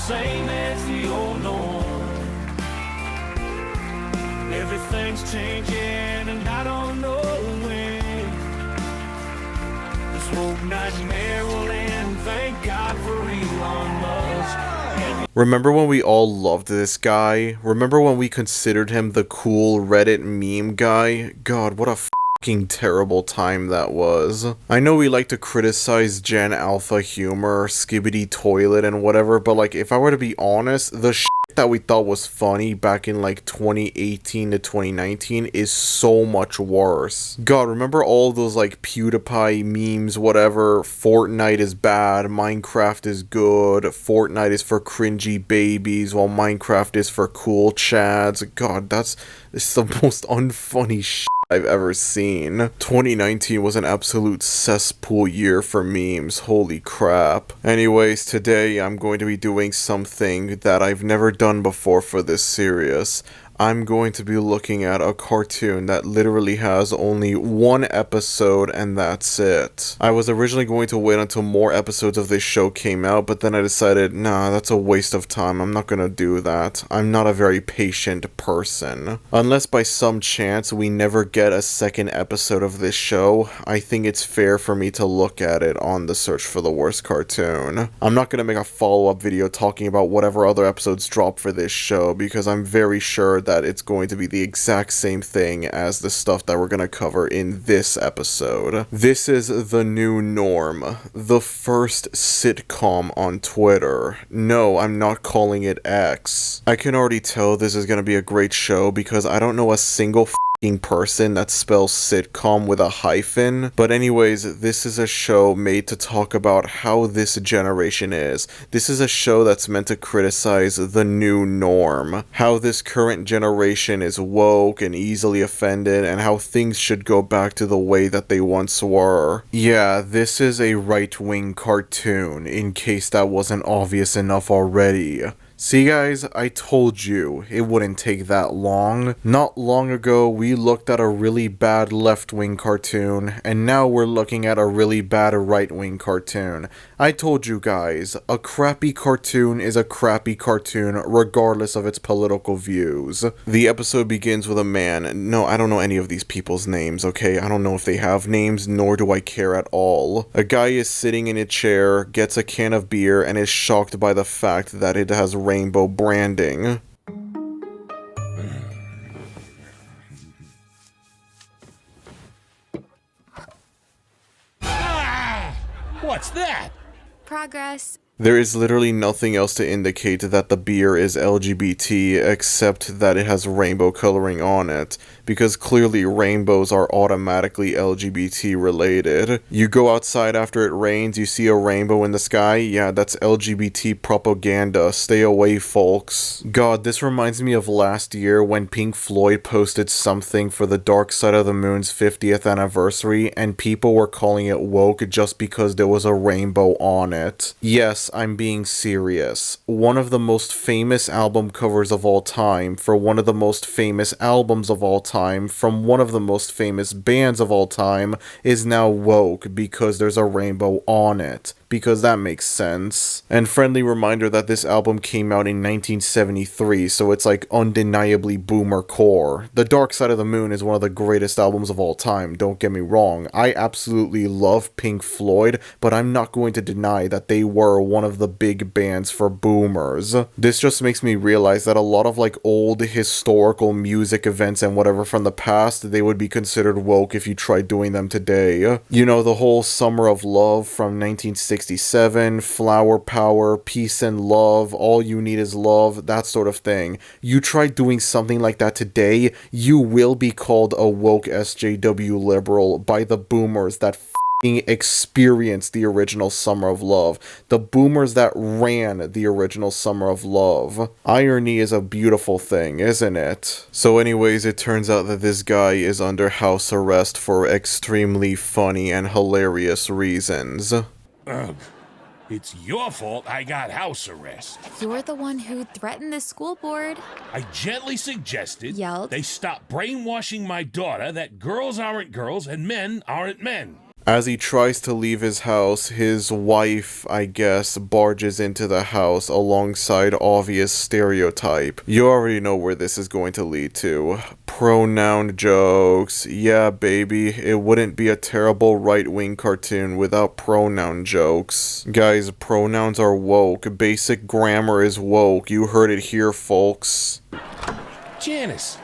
same as the old norm. Everything's changing and I don't know when. This whole nightmare will end, thank God for Elon Musk. Remember when we all loved this guy? Remember when we considered him the cool Reddit meme guy? God, what a fucking terrible time that was. I know we like to criticize Gen Alpha humor, Skibbity Toilet and whatever, but like if I were to be honest, the shit that we thought was funny back in like 2018 to 2019 is so much worse. God, remember all those like PewDiePie memes, whatever, Fortnite is bad, Minecraft is good, Fortnite is for cringy babies, while Minecraft is for cool chads. God, that's the most unfunny shit I've ever seen. 2019 was an absolute cesspool year for memes, holy crap. Anyways, today I'm going to be doing something that I've never done before for this series. I'm going to be looking at a cartoon that literally has only one episode and that's it. I was originally going to wait until more episodes of this show came out, but then I decided, nah, that's a waste of time. I'm not gonna do that. I'm not a very patient person. Unless by some chance we never get a second episode of this show, I think it's fair for me to look at it on the search for the worst cartoon. I'm not gonna make a follow-up video talking about whatever other episodes drop for this show because I'm very sure that it's going to be the exact same thing as the stuff that we're going to cover in this episode. This is The New Norm, the first sitcom on Twitter. No, I'm not calling it X. I can already tell this is going to be a great show because I don't know a single person that spells sitcom with a hyphen. But anyways, this is a show made to talk about how this generation is. This is a show that's meant to criticize the new norm. How this current generation is woke and easily offended and how things should go back to the way that they once were. Yeah, this is a right-wing cartoon, in case that wasn't obvious enough already. See guys, I told you it wouldn't take that long. Not long ago, we looked at a really bad left-wing cartoon, and now we're looking at a really bad right-wing cartoon. I told you guys, a crappy cartoon is a crappy cartoon regardless of its political views. The episode begins with a man. No, I don't know any of these people's names, okay? I don't know if they have names, nor do I care at all. A guy is sitting in a chair, gets a can of beer, and is shocked by the fact that it has rainbow branding. What's that? Progress. There is literally nothing else to indicate that the beer is LGBT except that it has rainbow coloring on it, because clearly rainbows are automatically LGBT related. You go outside after it rains, you see a rainbow in the sky, yeah, that's LGBT propaganda. Stay away, folks. God, this reminds me of last year when Pink Floyd posted something for the Dark Side of the Moon's 50th anniversary, and people were calling it woke just because there was a rainbow on it. Yes, I'm being serious. One of the most famous album covers of all time, for one of the most famous albums of all time, from one of the most famous bands of all time, is now woke because there's a rainbow on it. Because that makes sense. And friendly reminder that this album came out in 1973, so it's like undeniably boomer core. The Dark Side of the Moon is one of the greatest albums of all time, don't get me wrong. I absolutely love Pink Floyd, but I'm not going to deny that they were one of the big bands for boomers. This just makes me realize that a lot of like old historical music events and whatever from the past, they would be considered woke if you tried doing them today. You know, the whole Summer of Love from 1967, Flower Power, Peace and Love, All You Need Is Love, that sort of thing. You try doing something like that today, you will be called a woke SJW liberal by the boomers that experienced the original Summer of Love. The boomers that ran the original Summer of Love. Irony is a beautiful thing, isn't it? So anyways, it turns out that this guy is under house arrest for extremely funny and hilarious reasons. Ugh. It's your fault I got house arrest. You're the one who threatened the school board. I gently suggested Yelled. they stop brainwashing my daughter that girls aren't girls and men aren't men. As he tries to leave his house, his wife, I guess, barges into the house alongside obvious stereotype. You already know where this is going to lead to. Pronoun jokes. Yeah, baby, it wouldn't be a terrible right-wing cartoon without pronoun jokes. Guys, pronouns are woke. Basic grammar is woke. You heard it here, folks. Janice!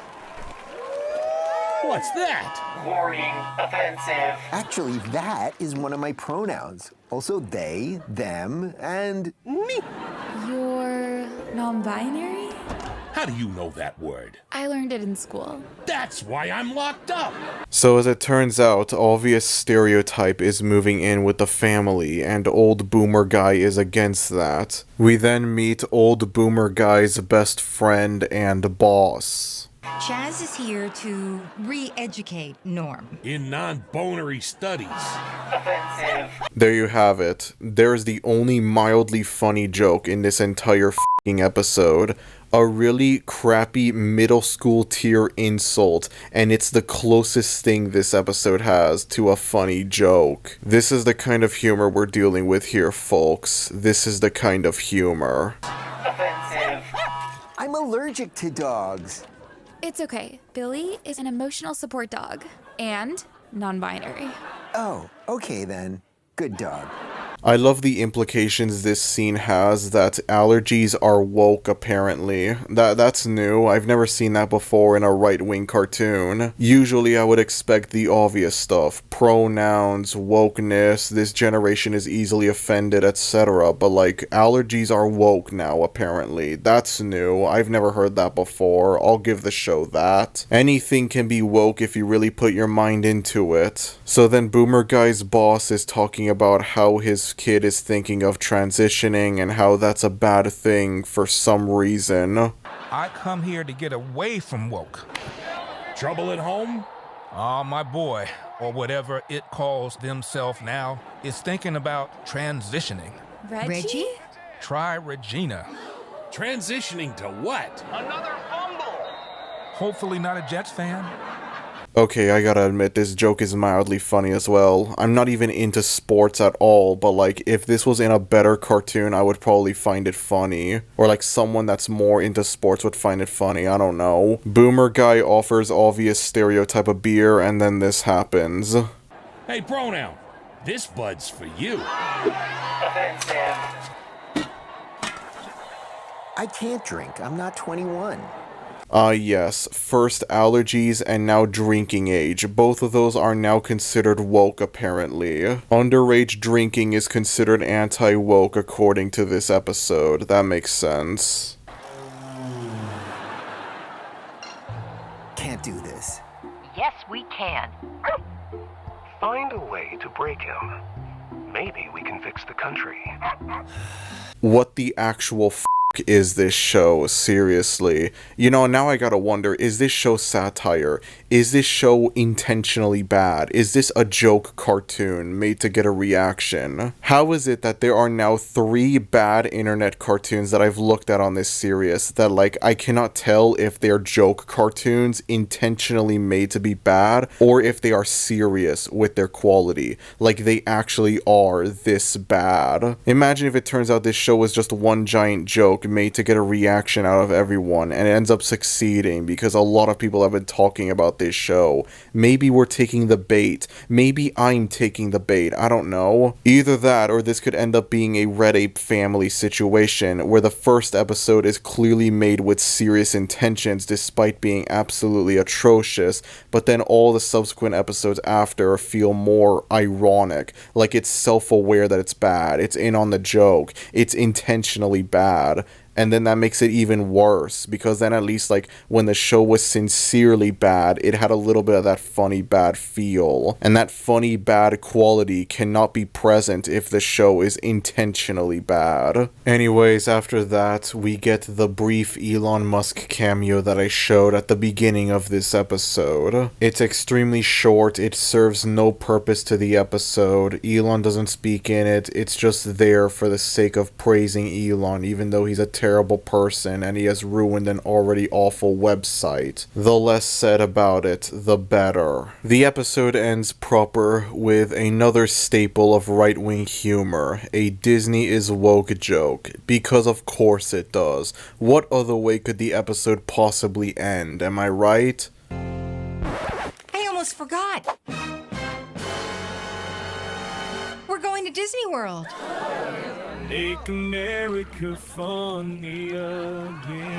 What's that? Warning, offensive. Actually, that is one of my pronouns. Also they, them, and me. You're non-binary? How do you know that word? I learned it in school. That's why I'm locked up! So as it turns out, obvious stereotype is moving in with the family, and old boomer guy is against that. We then meet old boomer guy's best friend and boss. Chaz is here to re-educate Norm. In non-bonery studies. Offensive. There you have it. There's the only mildly funny joke in this entire f***ing episode. A really crappy middle school tier insult, and it's the closest thing this episode has to a funny joke. This is the kind of humor we're dealing with here, folks. This is the kind of humor. Offensive. I'm allergic to dogs. It's okay. Billy is an emotional support dog and non-binary. Oh, okay then. Good dog. I love the implications this scene has that allergies are woke, apparently. That's new. I've never seen that before in a right-wing cartoon. Usually I would expect the obvious stuff. Pronouns, wokeness, this generation is easily offended, etc. But like, allergies are woke now, apparently. That's new. I've never heard that before. I'll give the show that. Anything can be woke if you really put your mind into it. So then Boomer Guy's boss is talking about how his kid is thinking of transitioning and how that's a bad thing for some reason. I come here to get away from woke. Trouble at home? My boy, or whatever it calls themselves now, is thinking about transitioning. Reggie? Try Regina. Transitioning to what? Hopefully not a Jets fan. Okay, I gotta admit, this joke is mildly funny as well. I'm not even into sports at all, but like, if this was in a better cartoon, I would probably find it funny. Or like, someone that's more into sports would find it funny, I don't know. Boomer Guy offers obvious stereotype of beer, and then this happens. Hey, pronoun. This bud's for you. Offensive. I can't drink. I'm not 21. Yes, first allergies and now drinking age. Both of those are now considered woke, apparently. Underage drinking is considered anti-woke according to this episode. That makes sense. Can't do this. Yes, we can. Find a way to break him. Maybe we can fix the country. What the actual is this show? Seriously. You know, now I gotta wonder, is this show satire? Is this show intentionally bad? Is this a joke cartoon made to get a reaction? How is it that there are now 3 bad internet cartoons that I've looked at on this series that, like, I cannot tell if they're joke cartoons intentionally made to be bad or if they are serious with their quality? Like, they actually are this bad. Imagine if it turns out this show was just one giant joke made to get a reaction out of everyone, and it ends up succeeding because a lot of people have been talking about this show. Maybe we're taking the bait. Maybe I'm taking the bait. I don't know. Either that, or this could end up being a Red Ape Family situation, where the first episode is clearly made with serious intentions despite being absolutely atrocious, but then all the subsequent episodes after feel more ironic, like it's self-aware that it's bad, it's in on the joke, it's intentionally bad. And then that makes it even worse, because then at least, like, when the show was sincerely bad, it had a little bit of that funny bad feel. And that funny bad quality cannot be present if the show is intentionally bad. Anyways, after that, we get the brief Elon Musk cameo that I showed at the beginning of this episode. It's extremely short, it serves no purpose to the episode, Elon doesn't speak in it, it's just there for the sake of praising Elon, even though he's a terrible person and he has ruined an already awful website. The less said about it, the better. The episode ends proper with another staple of right-wing humor, a Disney is woke joke, because of course it does. What other way could the episode possibly end, am I right? I almost forgot. We're going to Disney World. Make America funny again.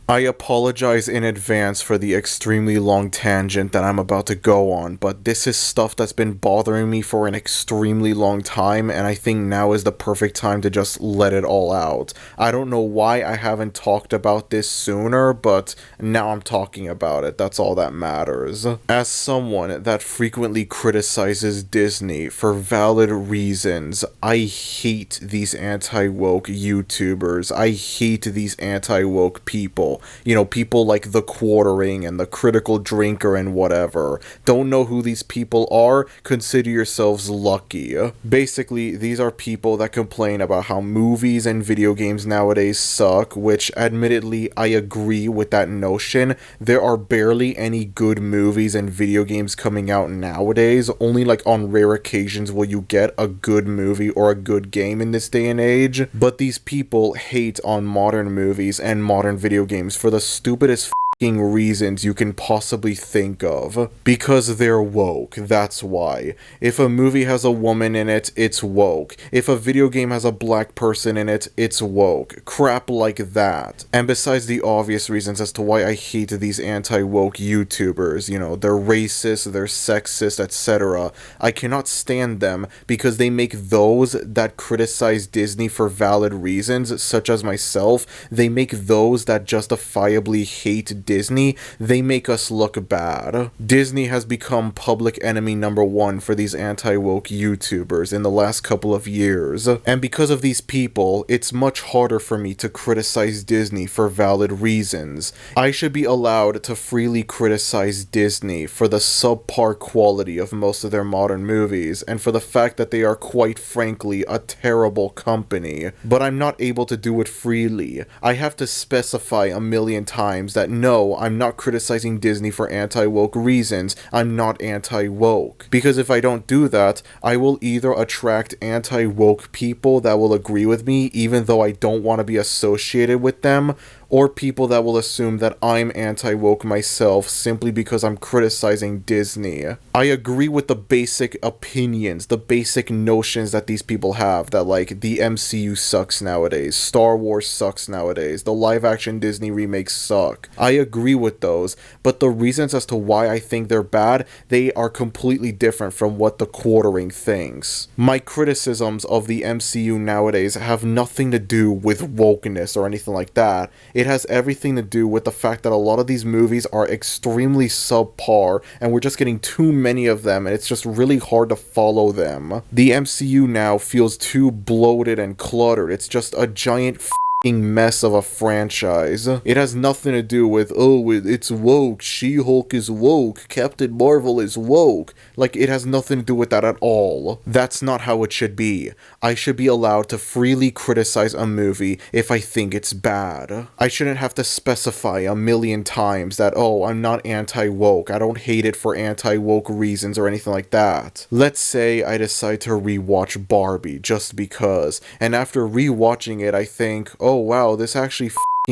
I apologize in advance for the extremely long tangent that I'm about to go on, but this is stuff that's been bothering me for an extremely long time, and I think now is the perfect time to just let it all out. I don't know why I haven't talked about this sooner, but now I'm talking about it. That's all that matters. As someone that frequently criticizes Disney for valid reasons, I hate these anti-woke YouTubers. I hate these anti-woke people. You know, people like The Quartering and The Critical Drinker and whatever. Don't know who these people are? Consider yourselves lucky. Basically, these are people that complain about how movies and video games nowadays suck, which admittedly I agree with that notion. There are barely any good movies and video games coming out nowadays. Only like on rare occasions will you get a good movie or a good game in this day and age. But these people hate on modern movies and modern video games for the stupidest reasons you can possibly think of. Because they're woke, that's why. If a movie has a woman in it, it's woke. If a video game has a black person in it, it's woke. Crap like that. And besides the obvious reasons as to why I hate these anti-woke YouTubers, you know, they're racist, they're sexist, etc., I cannot stand them because they make those that criticize Disney for valid reasons, such as myself, they make those that justifiably hate Disney, they make us look bad. Disney has become public enemy number one for these anti-woke YouTubers in the last couple of years. And because of these people, it's much harder for me to criticize Disney for valid reasons. I should be allowed to freely criticize Disney for the subpar quality of most of their modern movies, and for the fact that they are quite frankly a terrible company. But I'm not able to do it freely. I have to specify a million times that no, I'm not criticizing Disney for anti-woke reasons. I'm not anti-woke. Because if I don't do that, I will either attract anti-woke people that will agree with me even though I don't want to be associated with them, or people that will assume that I'm anti-woke myself simply because I'm criticizing Disney. I agree with the basic opinions, the basic notions that these people have, that like the MCU sucks nowadays, Star Wars sucks nowadays, the live-action Disney remakes suck. I agree with those, but the reasons as to why I think they're bad, they are completely different from what The Quartering thinks. My criticisms of the MCU nowadays have nothing to do with wokeness or anything like that. It has everything to do with the fact that a lot of these movies are extremely subpar and we're just getting too many of them and it's just really hard to follow them. The MCU now feels too bloated and cluttered. It's just a giant mess of a franchise. It has nothing to do with, oh, it's woke, She-Hulk is woke, Captain Marvel is woke. Like, it has nothing to do with that at all. That's not how it should be. I should be allowed to freely criticize a movie if I think it's bad. I shouldn't have to specify a million times that, oh, I'm not anti-woke, I don't hate it for anti-woke reasons or anything like that. Let's say I decide to rewatch Barbie just because, and after rewatching it I think, oh wow, this actually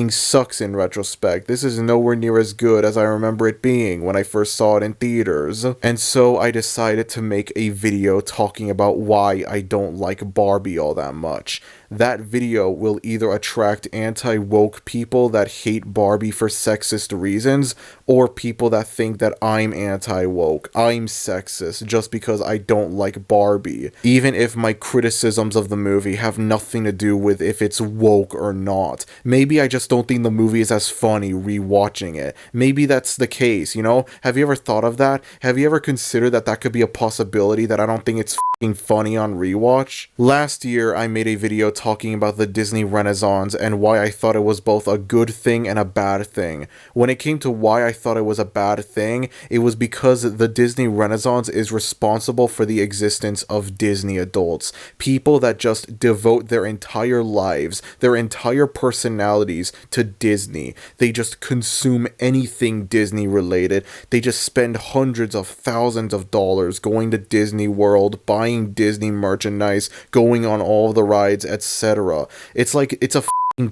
sucks in retrospect. This is nowhere near as good as I remember it being when I first saw it in theaters. And so I decided to make a video talking about why I don't like Barbie all that much. That video will either attract anti-woke people that hate Barbie for sexist reasons, or people that think that I'm anti-woke, I'm sexist, just because I don't like Barbie. Even if my criticisms of the movie have nothing to do with if it's woke or not. Maybe I just don't think the movie is as funny rewatching it. Maybe that's the case, you know? Have you ever thought of that? Have you ever considered that that could be a possibility, that I don't think it's funny on rewatch. Last year, I made a video talking about the Disney Renaissance and why I thought it was both a good thing and a bad thing. When it came to why I thought it was a bad thing, it was because the Disney Renaissance is responsible for the existence of Disney adults. People that just devote their entire lives, their entire personalities to Disney. They just consume anything Disney related. They just spend hundreds of thousands of dollars going to Disney World, buying Disney merchandise, going on all the rides, etc. It's like it's a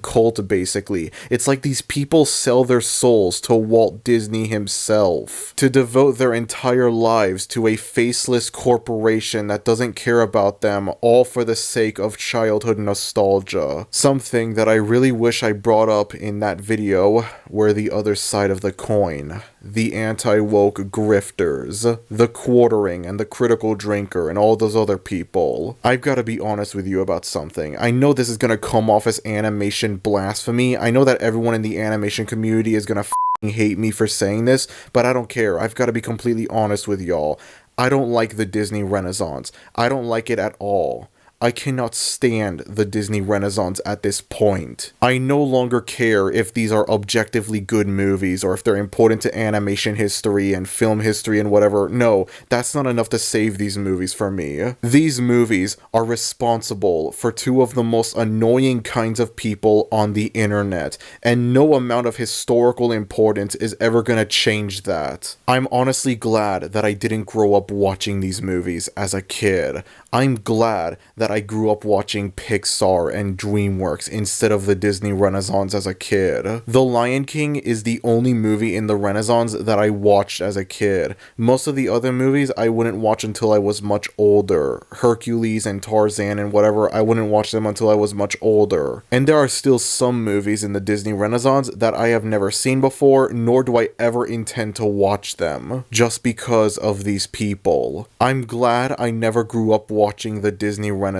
cult, basically. It's like these people sell their souls to Walt Disney himself to devote their entire lives to a faceless corporation that doesn't care about them, all for the sake of childhood nostalgia. Something that I really wish I brought up in that video were the other side of the coin. The anti-woke grifters, the quartering and the critical drinker and all those other people. I've got to be honest with you about something. I know this is gonna come off as animation blasphemy. I know that everyone in the animation community is gonna hate me for saying this, but I don't care. I've got to be completely honest with y'all. I don't like the Disney Renaissance. I don't like it at all. I cannot stand the Disney Renaissance at this point. I no longer care if these are objectively good movies or if they're important to animation history and film history and whatever. No, that's not enough to save these movies for me. These movies are responsible for two of the most annoying kinds of people on the internet, and no amount of historical importance is ever gonna change that. I'm honestly glad that I didn't grow up watching these movies as a kid. I'm glad that I grew up watching Pixar and DreamWorks instead of the Disney Renaissance as a kid. The Lion King is the only movie in the Renaissance that I watched as a kid. Most of the other movies I wouldn't watch until I was much older. Hercules and Tarzan and whatever, I wouldn't watch them until I was much older. And there are still some movies in the Disney Renaissance that I have never seen before, nor do I ever intend to watch them, just because of these people. I'm glad I never grew up watching the Disney Renaissance,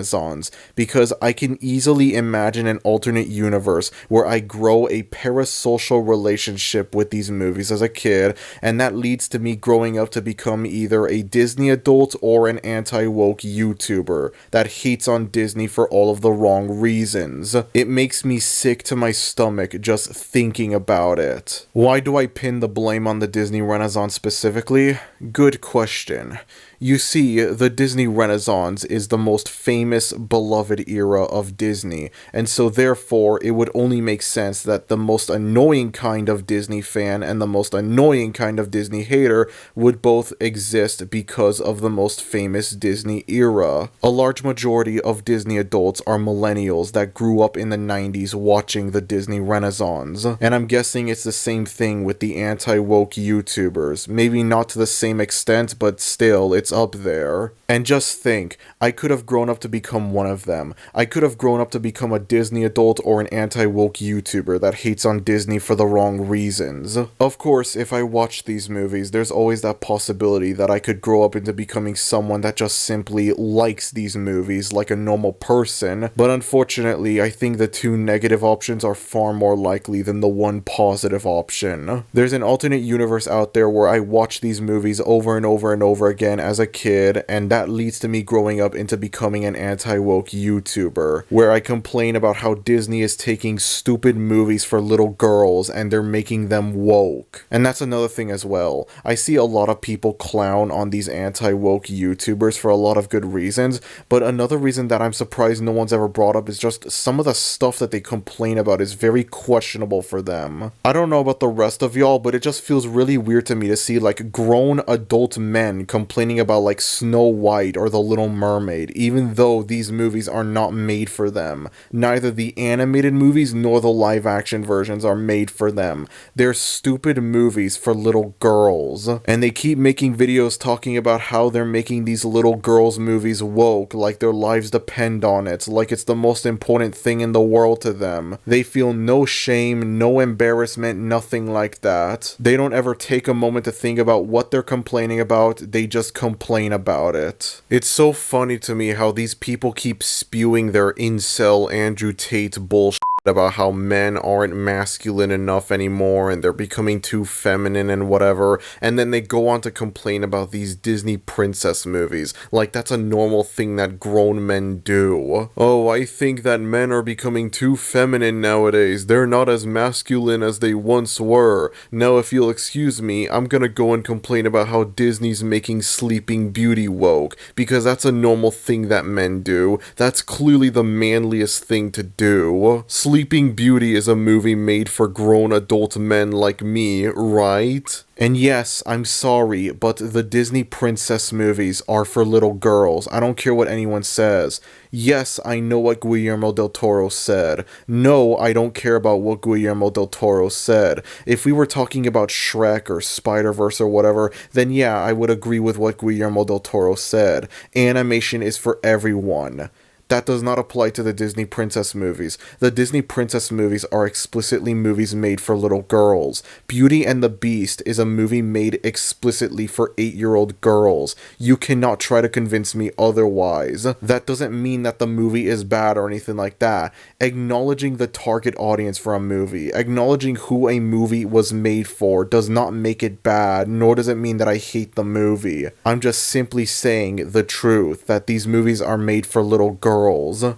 because I can easily imagine an alternate universe where I grow a parasocial relationship with these movies as a kid, and that leads to me growing up to become either a Disney adult or an anti-woke YouTuber that hates on Disney for all of the wrong reasons. It makes me sick to my stomach just thinking about it. Why do I pin the blame on the Disney Renaissance specifically? Good question. You see, the Disney Renaissance is the most famous, beloved era of Disney, and so therefore it would only make sense that the most annoying kind of Disney fan and the most annoying kind of Disney hater would both exist because of the most famous Disney era. A large majority of Disney adults are millennials that grew up in the 90s watching the Disney Renaissance, and I'm guessing it's the same thing with the anti-woke YouTubers. Maybe not to the same extent, but still, it's up there. And just think, I could have grown up to become one of them. I could have grown up to become a Disney adult or an anti-woke YouTuber that hates on Disney for the wrong reasons. Of course, if I watch these movies, there's always that possibility that I could grow up into becoming someone that just simply likes these movies like a normal person, but unfortunately, I think the two negative options are far more likely than the one positive option. There's an alternate universe out there where I watch these movies over and over and over again as a kid, and that leads to me growing up into becoming an anti-woke YouTuber, where I complain about how Disney is taking stupid movies for little girls and they're making them woke. And that's another thing as well. I see a lot of people clown on these anti-woke YouTubers for a lot of good reasons, but another reason that I'm surprised no one's ever brought up is just some of the stuff that they complain about is very questionable for them. I don't know about the rest of y'all, but it just feels really weird to me to see like grown adult men complaining about like Snow White or The Little Mermaid, even though these movies are not made for them. Neither the animated movies nor the live action versions are made for them. They're stupid movies for little girls. And they keep making videos talking about how they're making these little girls movies woke, like their lives depend on it, like it's the most important thing in the world to them. They feel no shame, no embarrassment, nothing like that. They don't ever take a moment to think about what they're complaining about, they just complain about it. It's so funny to me how these people keep spewing their incel Andrew Tate bullshit about how men aren't masculine enough anymore and they're becoming too feminine and whatever, and then they go on to complain about these Disney princess movies, like that's a normal thing that grown men do. Oh, I think that men are becoming too feminine nowadays, they're not as masculine as they once were. Now if you'll excuse me, I'm gonna go and complain about how Disney's making Sleeping Beauty woke, because that's a normal thing that men do. That's clearly the manliest thing to do. Sleeping Beauty is a movie made for grown adult men like me, right? And yes, I'm sorry, but the Disney princess movies are for little girls. I don't care what anyone says. Yes, I know what Guillermo del Toro said. No, I don't care about what Guillermo del Toro said. If we were talking about Shrek or Spider-Verse or whatever, then yeah, I would agree with what Guillermo del Toro said. Animation is for everyone. That does not apply to the Disney princess movies. The Disney princess movies are explicitly movies made for little girls. Beauty and the Beast is a movie made explicitly for 8-year-old girls. You cannot try to convince me otherwise. That doesn't mean that the movie is bad or anything like that. Acknowledging the target audience for a movie, acknowledging who a movie was made for, does not make it bad, nor does it mean that I hate the movie. I'm just simply saying the truth, that these movies are made for little girls.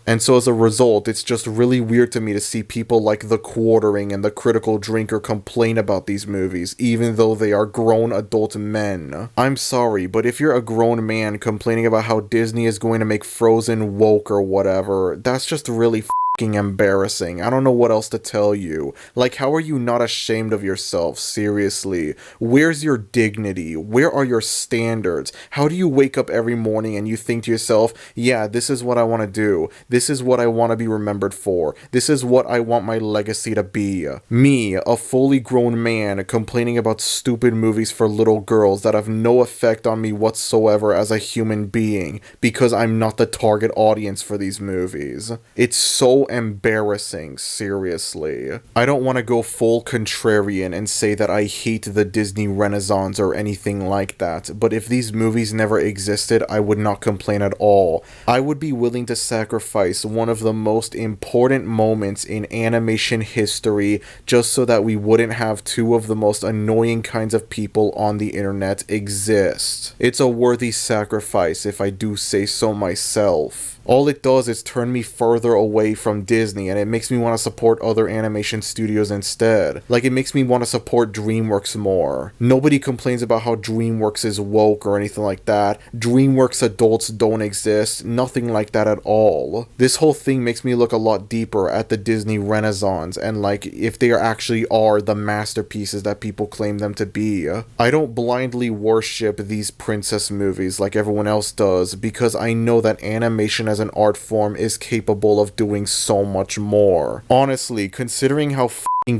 And so as a result, it's just really weird to me to see people like The Quartering and The Critical Drinker complain about these movies, even though they are grown adult men. I'm sorry, but if you're a grown man complaining about how Disney is going to make Frozen woke or whatever, that's just really embarrassing. I don't know what else to tell you. Like, how are you not ashamed of yourself? Seriously. Where's your dignity? Where are your standards? How do you wake up every morning and you think to yourself, yeah, this is what I want to do. This is what I want to be remembered for. This is what I want my legacy to be. Me, a fully grown man, complaining about stupid movies for little girls that have no effect on me whatsoever as a human being, because I'm not the target audience for these movies. It's so embarrassing, seriously. I don't want to go full contrarian and say that I hate the Disney Renaissance or anything like that, but if these movies never existed, I would not complain at all. I would be willing to sacrifice one of the most important moments in animation history just so that we wouldn't have two of the most annoying kinds of people on the internet exist. It's a worthy sacrifice, if I do say so myself. All it does is turn me further away from Disney, and it makes me want to support other animation studios instead. Like, it makes me want to support DreamWorks more. Nobody complains about how DreamWorks is woke or anything like that. DreamWorks adults don't exist. Nothing like that at all. This whole thing makes me look a lot deeper at the Disney Renaissance, and like, if they actually are the masterpieces that people claim them to be. I don't blindly worship these princess movies like everyone else does, because I know that animation as an art form is capable of doing so much more. Honestly, considering how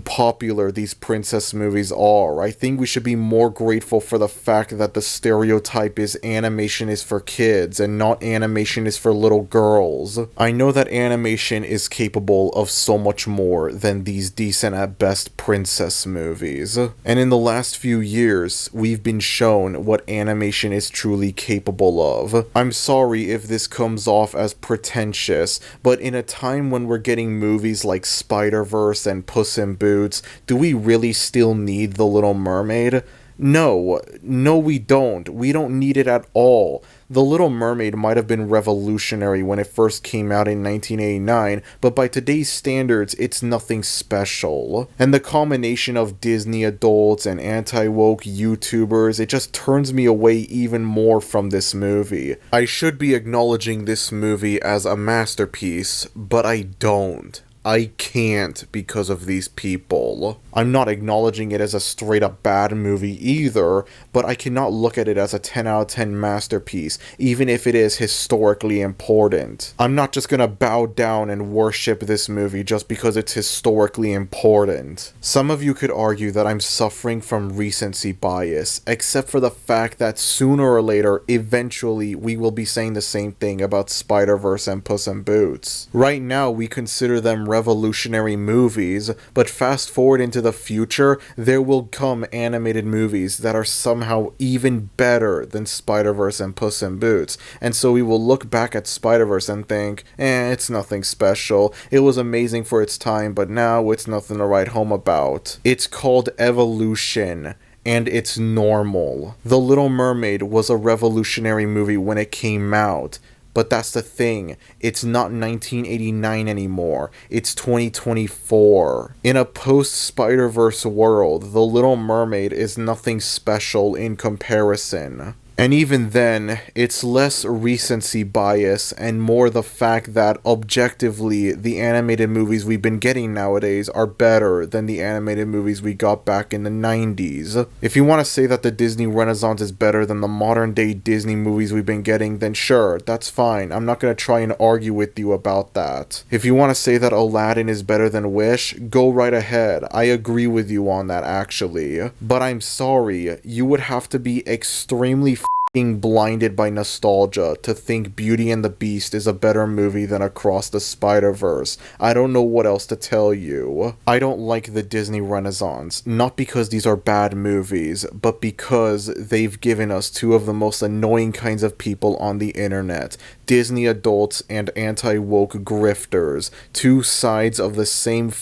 popular these princess movies are, I think we should be more grateful for the fact that the stereotype is animation is for kids and not animation is for little girls. I know that animation is capable of so much more than these decent at best princess movies. And in the last few years, we've been shown what animation is truly capable of. I'm sorry if this comes off as pretentious, but in a time when we're getting movies like Spider-Verse and Puss in Boots, do we really still need The Little Mermaid? No, we don't. We don't need it at all. The Little Mermaid might have been revolutionary when it first came out in 1989, but by today's standards, it's nothing special. And the combination of Disney adults and anti-woke YouTubers, it just turns me away even more from this movie. I should be acknowledging this movie as a masterpiece, but I don't. I can't because of these people. I'm not acknowledging it as a straight up bad movie either, but I cannot look at it as a 10 out of 10 masterpiece, even if it is historically important. I'm not just gonna bow down and worship this movie just because it's historically important. Some of you could argue that I'm suffering from recency bias, except for the fact that sooner or later, eventually, we will be saying the same thing about Spider-Verse and Puss in Boots. Right now, we consider them revolutionary movies, but fast forward into the future, there will come animated movies that are somehow even better than Spider-Verse and Puss in Boots, and so we will look back at Spider-Verse and think, it's nothing special, it was amazing for its time, but now it's nothing to write home about. It's called evolution, and it's normal. The Little Mermaid was a revolutionary movie when it came out, but that's the thing, it's not 1989 anymore, it's 2024. In a post-Spider-Verse world, The Little Mermaid is nothing special in comparison. And even then, it's less recency bias and more the fact that, objectively, the animated movies we've been getting nowadays are better than the animated movies we got back in the 90s. If you want to say that the Disney Renaissance is better than the modern-day Disney movies we've been getting, then sure, that's fine. I'm not going to try and argue with you about that. If you want to say that Aladdin is better than Wish, go right ahead. I agree with you on that, actually. But I'm sorry, you would have to be extremely blinded by nostalgia to think Beauty and the Beast is a better movie than Across the Spider-Verse. I don't know what else to tell you. I don't like the Disney Renaissance, not because these are bad movies, but because they've given us two of the most annoying kinds of people on the internet. Disney adults and anti-woke grifters. Two sides of the same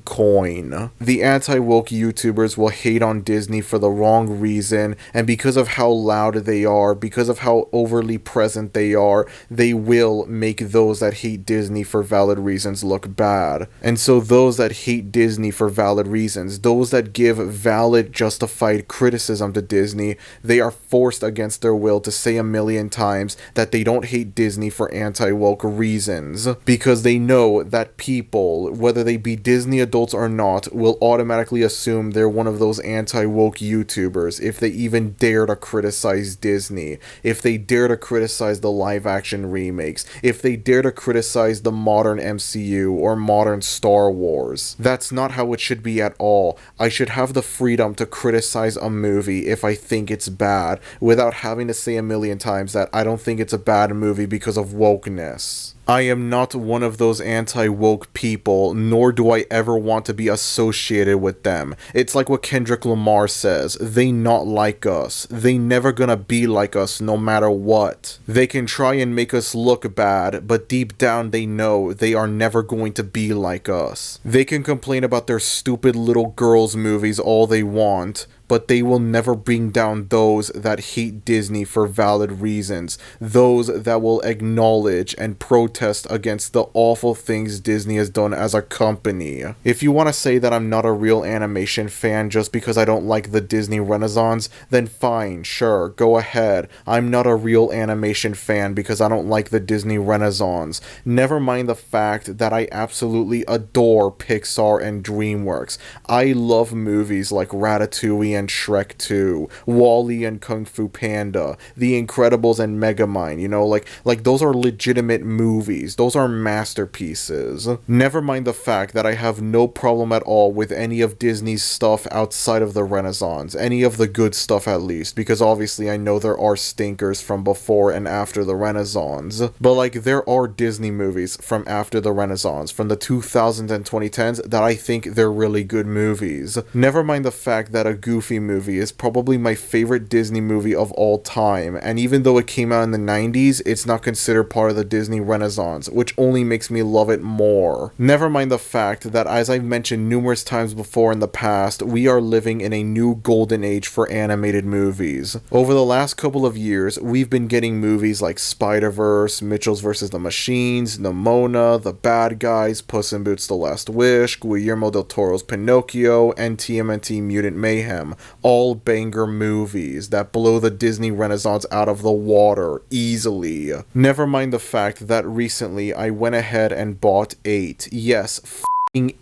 coin. The anti-woke YouTubers will hate on Disney for the wrong reason, and because of how loud they are, because of how overly present they are, they will make those that hate Disney for valid reasons look bad. And so those that hate Disney for valid reasons, those that give valid, justified criticism to Disney, they are forced against their will to say a million times that they don't hate Disney for anti-woke reasons, because they know that people, whether they be Disney adults or not, will automatically assume they're one of those anti-woke YouTubers if they even dare to criticize Disney, if they dare to criticize the live-action remakes, if they dare to criticize the modern MCU or modern Star Wars. That's not how it should be at all. I should have the freedom to criticize a movie if I think it's bad, without having to say a million times that I don't think it's a bad movie because of wokeness. I am not one of those anti-woke people, nor do I ever want to be associated with them. It's like what Kendrick Lamar says, they not like us. They never gonna be like us no matter what. They can try and make us look bad, but deep down they know they are never going to be like us. They can complain about their stupid little girls movies all they want, but they will never bring down those that hate Disney for valid reasons, those that will acknowledge and protest against the awful things Disney has done as a company. If you want to say that I'm not a real animation fan just because I don't like the Disney Renaissance, then fine, sure, go ahead. I'm not a real animation fan because I don't like the Disney Renaissance. Never mind the fact that I absolutely adore Pixar and DreamWorks. I love movies like Ratatouille and Shrek 2, WALL-E and Kung Fu Panda, The Incredibles and Megamind, you know, like those are legitimate movies, those are masterpieces. Never mind the fact that I have no problem at all with any of Disney's stuff outside of the Renaissance, any of the good stuff at least, because obviously I know there are stinkers from before and after the Renaissance, but like there are Disney movies from after the Renaissance, from the 2000s and 2010s, that I think they're really good movies. Never mind the fact that a Goofy movie is probably my favorite Disney movie of all time, and even though it came out in the 90s, it's not considered part of the Disney Renaissance, which only makes me love it more. Never mind the fact that, as I've mentioned numerous times before in the past, we are living in a new golden age for animated movies. Over the last couple of years, we've been getting movies like Spider-Verse, Mitchell's vs. the Machines, Nimona, The Bad Guys, Puss in Boots: The Last Wish, Guillermo del Toro's Pinocchio, and TMNT Mutant Mayhem. All banger movies that blow the Disney Renaissance out of the water easily. Never mind the fact that recently I went ahead and bought 8, yes,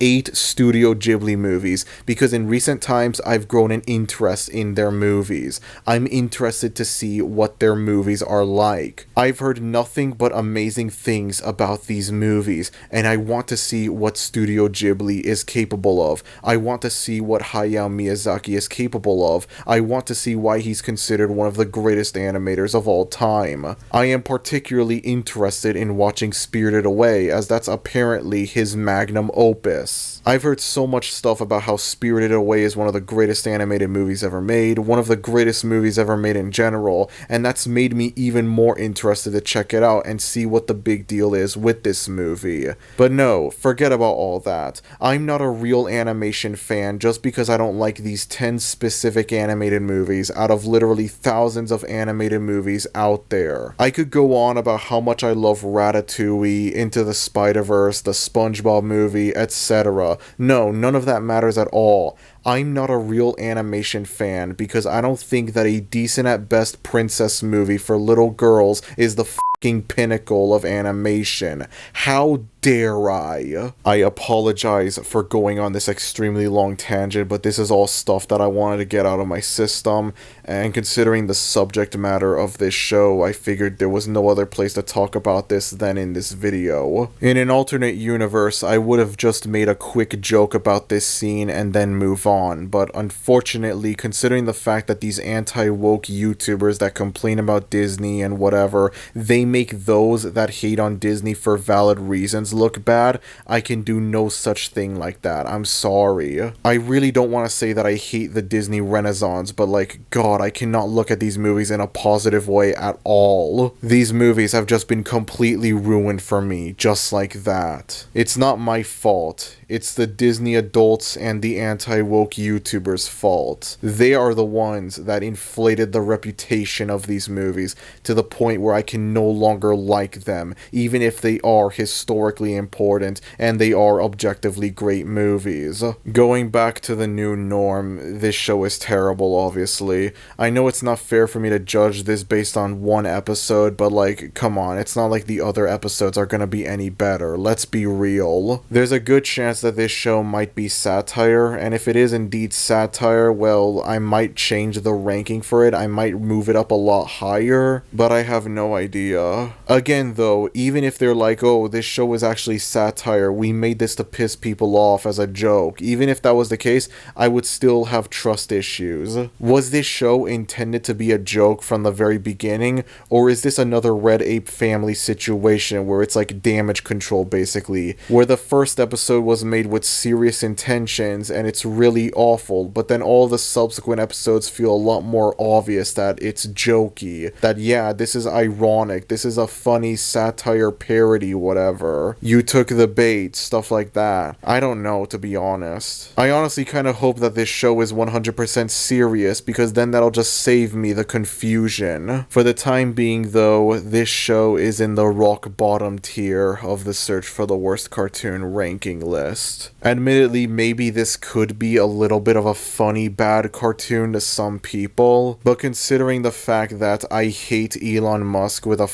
8 Studio Ghibli movies, because in recent times I've grown an interest in their movies. I'm interested to see what their movies are like. I've heard nothing but amazing things about these movies, and I want to see what Studio Ghibli is capable of. I want to see what Hayao Miyazaki is capable of. I want to see why he's considered one of the greatest animators of all time. I am particularly interested in watching Spirited Away, as that's apparently his magnum opus. I've heard so much stuff about how Spirited Away is one of the greatest animated movies ever made, one of the greatest movies ever made in general, and that's made me even more interested to check it out and see what the big deal is with this movie. But no, forget about all that. I'm not a real animation fan just because I don't like these 10 specific animated movies out of literally thousands of animated movies out there. I could go on about how much I love Ratatouille, Into the Spider-Verse, the SpongeBob movie, etc. No, none of that matters at all. I'm not a real animation fan because I don't think that a decent at best princess movie for little girls is the fucking pinnacle of animation. How dare I? I apologize for going on this extremely long tangent, but this is all stuff that I wanted to get out of my system, and considering the subject matter of this show, I figured there was no other place to talk about this than in this video. In an alternate universe, I would have just made a quick joke about this scene and then move on, but unfortunately, considering the fact that these anti-woke YouTubers that complain about Disney and whatever, they make those that hate on Disney for valid reasons look bad, I can do no such thing like that. I'm sorry. I really don't want to say that I hate the Disney Renaissance, but like, God, I cannot look at these movies in a positive way at all. These movies have just been completely ruined for me, just like that. It's not my fault. It's the Disney adults and the anti-woke YouTubers' fault. They are the ones that inflated the reputation of these movies to the point where I can no longer like them, even if they are historically important and they are objectively great movies. Going back to the new norm, this show is terrible, obviously. I know it's not fair for me to judge this based on one episode, but like, come on, it's not like the other episodes are gonna be any better. Let's be real. There's a good chance that this show might be satire, and if it is indeed satire, well, I might change the ranking for it. I might move it up a lot higher, but I have no idea. Again though, even if they're like, oh, this show is actually satire, we made this to piss people off as a joke, even if that was the case, I would still have trust issues. Was this show intended to be a joke from the very beginning, or is this another Red Ape Family situation where it's like damage control basically, where the first episode was made with serious intentions and it's really awful, but then all the subsequent episodes feel a lot more obvious that it's jokey, that yeah, this is ironic, this is a funny satire parody, whatever. You took the bait, stuff like that. I don't know, to be honest. I honestly kind of hope that this show is 100% serious, because then that'll just save me the confusion. For the time being though, this show is in the rock bottom tier of the search for the worst cartoon ranking list. Admittedly, maybe this could be a little bit of a funny bad cartoon to some people, but considering the fact that I hate Elon Musk with a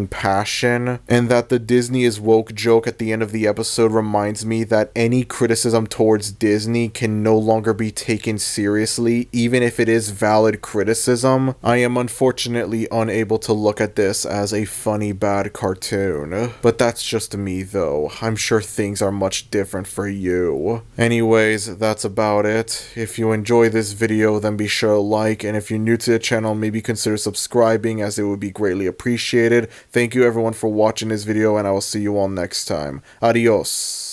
passion, and that the Disney is woke joke at the end of the episode reminds me that any criticism towards Disney can no longer be taken seriously, even if it is valid criticism, I am unfortunately unable to look at this as a funny bad cartoon. But that's just me though. I'm sure things are much different for you. Anyways, that's about it. If you enjoy this video, then be sure to like, and if you're new to the channel, maybe consider subscribing, as it would be greatly appreciated. Thank you everyone for watching this video, and I will see you all next time. Adios.